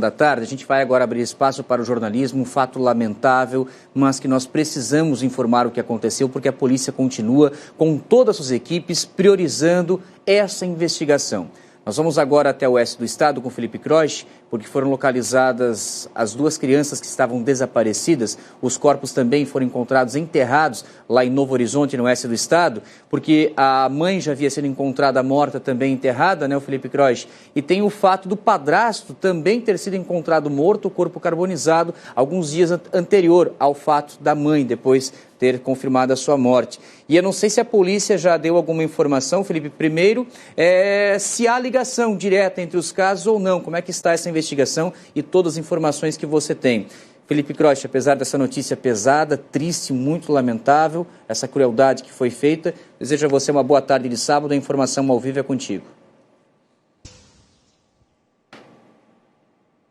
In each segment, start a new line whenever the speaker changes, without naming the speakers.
Da tarde, a gente vai agora abrir espaço para o jornalismo, um fato lamentável, mas que nós precisamos informar o que aconteceu, porque a polícia continua com todas as suas equipes priorizando essa investigação. Nós vamos agora até o oeste do estado com o Felipe Croix, porque foram localizadas as duas crianças que estavam desaparecidas. Os corpos também foram encontrados enterrados lá em Novo Horizonte, no oeste do estado, porque a mãe já havia sido encontrada morta, também enterrada, né, o Felipe Croix? E tem o fato do padrasto também ter sido encontrado morto, o corpo carbonizado, alguns dias anterior ao fato da mãe, depois ter confirmado a sua morte. E eu não sei se a polícia já deu alguma informação, Felipe, primeiro, se há ligação direta entre os casos ou não, como é que está essa investigação e todas as informações que você tem. Felipe Croix, apesar dessa notícia pesada, triste, muito lamentável, essa crueldade que foi feita, desejo a você uma boa tarde de sábado, a informação ao vivo é contigo.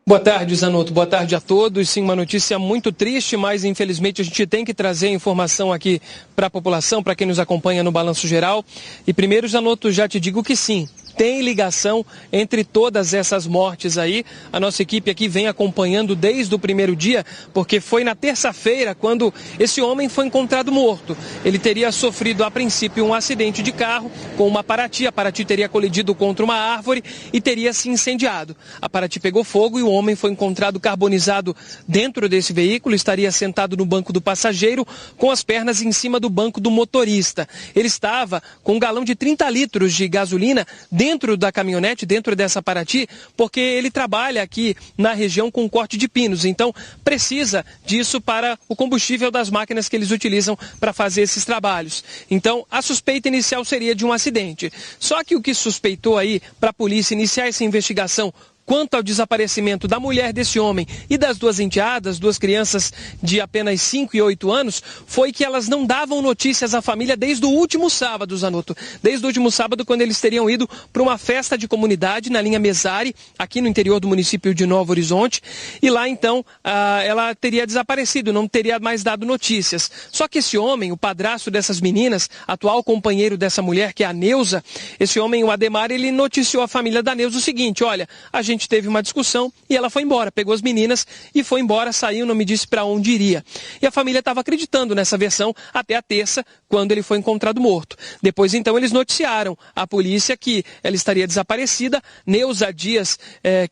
Boa tarde, Zanotto. Boa tarde a todos. Sim, uma notícia muito triste, mas infelizmente a gente tem que trazer informação aqui para a população, para quem nos acompanha no Balanço Geral. E primeiro, Zanotto, já te digo que sim, tem ligação entre todas essas mortes aí. A nossa equipe aqui vem acompanhando desde o primeiro dia, porque foi na terça-feira quando esse homem foi encontrado morto. Ele teria sofrido, a princípio, um acidente de carro com uma Paraty. A Paraty teria colidido contra uma árvore e teria se incendiado. A Paraty pegou fogo e o homem foi encontrado carbonizado dentro desse veículo. Estaria sentado no banco do passageiro com as pernas em cima do banco do motorista. Ele estava com um galão de 30 litros de gasolina dentro da caminhonete, dentro dessa Paraty, porque ele trabalha aqui na região com corte de pinos, então precisa disso para o combustível das máquinas que eles utilizam para fazer esses trabalhos. Então, a suspeita inicial seria de um acidente. Só que o que suspeitou aí para a polícia iniciar essa investigação quanto ao desaparecimento da mulher desse homem e das duas enteadas, duas crianças de apenas 5 e 8 anos, foi que elas não davam notícias à família desde o último sábado, Zanotto. Desde o último sábado, quando eles teriam ido para uma festa de comunidade na linha Mesari, aqui no interior do município de Novo Horizonte. E lá, então, ela teria desaparecido, não teria mais dado notícias. Só que esse homem, o padrasto dessas meninas, atual companheiro dessa mulher, que é a Neuza, esse homem, o Ademar, ele noticiou à família da Neuza o seguinte: olha, a gente teve uma discussão e ela foi embora, pegou as meninas e foi embora, saiu, não me disse para onde iria. E a família estava acreditando nessa versão até a terça, quando ele foi encontrado morto. Depois, então, eles noticiaram à polícia que ela estaria desaparecida. Neuza Dias,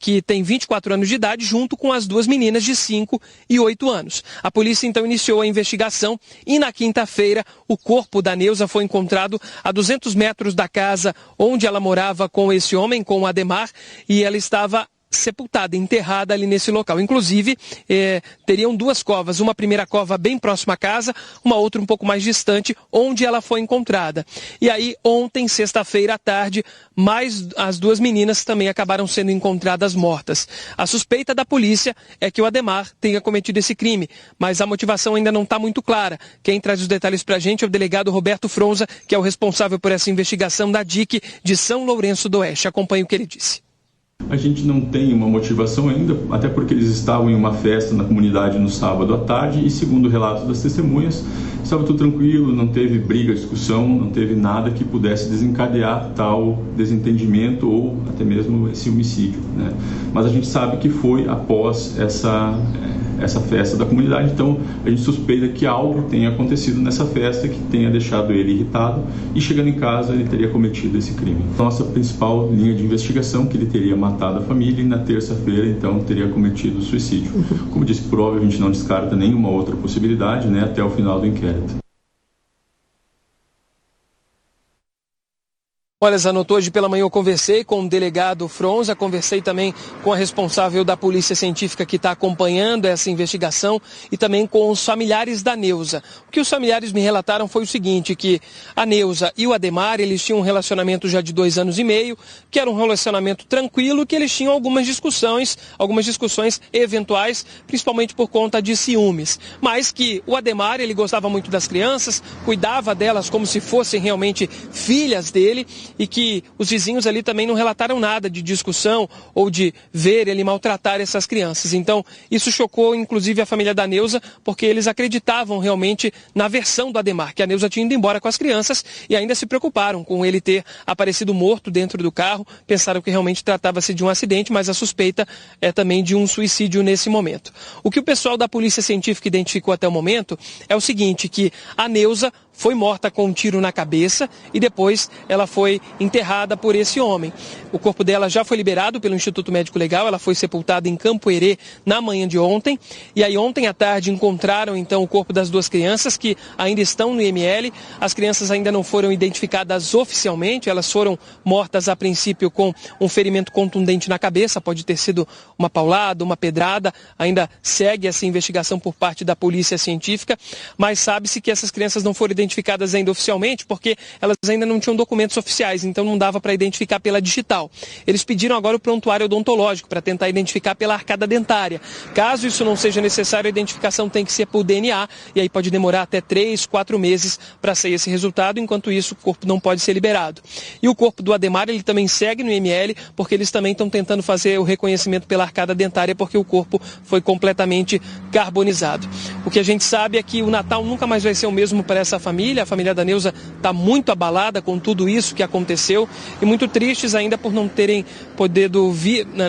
que tem 24 anos de idade, junto com as duas meninas de 5 e 8 anos. A polícia, então, iniciou a investigação e na quinta-feira o corpo da Neuza foi encontrado a 200 metros da casa onde ela morava com esse homem, com o Ademar, e ela estava sepultada, enterrada ali nesse local. Inclusive, teriam duas covas, uma primeira cova bem próxima à casa, uma outra um pouco mais distante, onde ela foi encontrada. E aí, ontem, sexta-feira à tarde, mais as duas meninas também acabaram sendo encontradas mortas. A suspeita da polícia é que o Ademar tenha cometido esse crime, mas a motivação ainda não está muito clara. Quem traz os detalhes para a gente é o delegado Roberto Fronza, que é o responsável por essa investigação da DIC de São Lourenço do Oeste. Acompanhe o que ele disse.
A gente não tem uma motivação ainda, até porque eles estavam em uma festa na comunidade no sábado à tarde e, segundo o relato das testemunhas, estava tudo tranquilo, não teve briga, discussão, não teve nada que pudesse desencadear tal desentendimento ou até mesmo esse homicídio, né? Mas a gente sabe que foi após essa festa da comunidade, então a gente suspeita que algo tenha acontecido nessa festa que tenha deixado ele irritado e, chegando em casa, ele teria cometido esse crime. Nossa principal linha de investigação, que ele teria matado a família e na terça-feira, então, teria cometido suicídio. Como disse, por óbvio, a gente não descarta nenhuma outra possibilidade, né, até o final do inquérito.
Olha, Zanotto, hoje pela manhã eu conversei com o delegado Fronza, conversei também com a responsável da Polícia Científica que está acompanhando essa investigação e também com os familiares da Neuza. O que os familiares me relataram foi o seguinte, que a Neuza e o Ademar, eles tinham um relacionamento já de 2 anos e meio, que era um relacionamento tranquilo, que eles tinham algumas discussões eventuais, principalmente por conta de ciúmes. Mas que o Ademar, ele gostava muito das crianças, cuidava delas como se fossem realmente filhas dele, e que os vizinhos ali também não relataram nada de discussão ou de ver ele maltratar essas crianças. Então, isso chocou inclusive a família da Neuza, porque eles acreditavam realmente na versão do Ademar, que a Neuza tinha ido embora com as crianças e ainda se preocuparam com ele ter aparecido morto dentro do carro, pensaram que realmente tratava-se de um acidente, mas a suspeita é também de um suicídio nesse momento. O que o pessoal da Polícia Científica identificou até o momento é o seguinte, que a Neuza foi morta com um tiro na cabeça e depois ela foi enterrada por esse homem. O corpo dela já foi liberado pelo Instituto Médico Legal, ela foi sepultada em Campo Herê na manhã de ontem. E aí ontem à tarde encontraram então o corpo das duas crianças que ainda estão no IML. As crianças ainda não foram identificadas oficialmente, elas foram mortas a princípio com um ferimento contundente na cabeça, pode ter sido uma paulada, uma pedrada, ainda segue essa investigação por parte da Polícia Científica, mas sabe-se que essas crianças não foram identificadas ainda oficialmente porque elas ainda não tinham documentos oficiais, então não dava para identificar pela digital. Eles pediram agora o prontuário odontológico para tentar identificar pela arcada dentária. Caso isso não seja necessário, a identificação tem que ser por DNA e aí pode demorar até 3, 4 meses para sair esse resultado, enquanto isso o corpo não pode ser liberado. E o corpo do Ademar, ele também segue no IML porque eles também estão tentando fazer o reconhecimento pela arcada dentária porque o corpo foi completamente carbonizado. O que a gente sabe é que o Natal nunca mais vai ser o mesmo para essa família. A família da Neuza está muito abalada com tudo isso que aconteceu e muito tristes ainda por não terem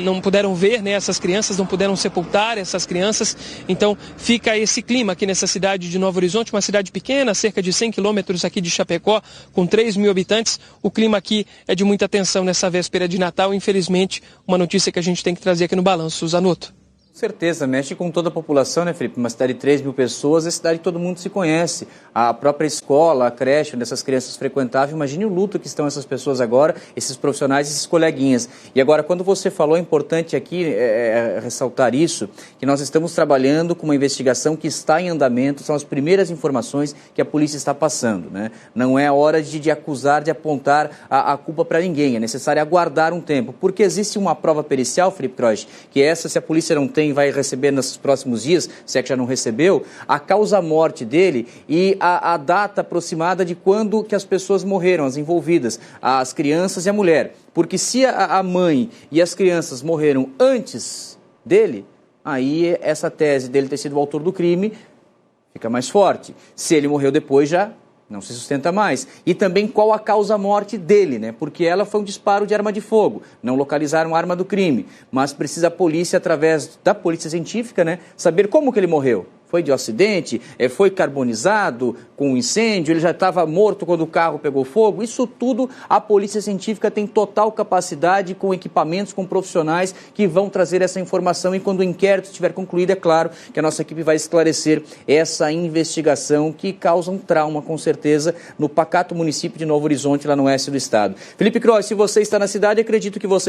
não puderam ver, né, essas crianças, não puderam sepultar essas crianças. Então fica esse clima aqui nessa cidade de Novo Horizonte, uma cidade pequena, cerca de 100 quilômetros aqui de Chapecó, com 3 mil habitantes. O clima aqui é de muita tensão nessa véspera de Natal. Infelizmente, uma notícia que a gente tem que trazer aqui no Balanço. Zanotto.
Com certeza, mexe com toda a população, né, Felipe? Uma cidade de 3 mil pessoas, é cidade que todo mundo se conhece. A própria escola, a creche onde essas crianças frequentavam, imagine o luto que estão essas pessoas agora, esses profissionais, esses coleguinhas. E agora, quando você falou, é importante aqui ressaltar isso, que nós estamos trabalhando com uma investigação que está em andamento, são as primeiras informações que a polícia está passando, né? Não é a hora de acusar, de apontar a culpa para ninguém, é necessário aguardar um tempo, porque existe uma prova pericial, Felipe Croix, que essa, se a polícia não tem, vai receber nos próximos dias, se é que já não recebeu, a causa-morte dele e a data aproximada de quando que as pessoas morreram, as envolvidas, as crianças e a mulher. Porque se a mãe e as crianças morreram antes dele, aí essa tese dele ter sido o autor do crime fica mais forte. Se ele morreu depois, já não se sustenta mais. E também qual a causa-morte dele, né? Porque ela foi um disparo de arma de fogo. Não localizaram a arma do crime. Mas precisa a polícia, através da polícia científica, né, saber como que ele morreu. Foi de acidente? Foi carbonizado com um incêndio? Ele já estava morto quando o carro pegou fogo? Isso tudo a polícia científica tem total capacidade, com equipamentos, com profissionais que vão trazer essa informação. E quando o inquérito estiver concluído, é claro que a nossa equipe vai esclarecer essa investigação que causa um trauma, com certeza, no pacato município de Novo Horizonte, lá no oeste do estado. Felipe Croix, se você está na cidade, acredito que você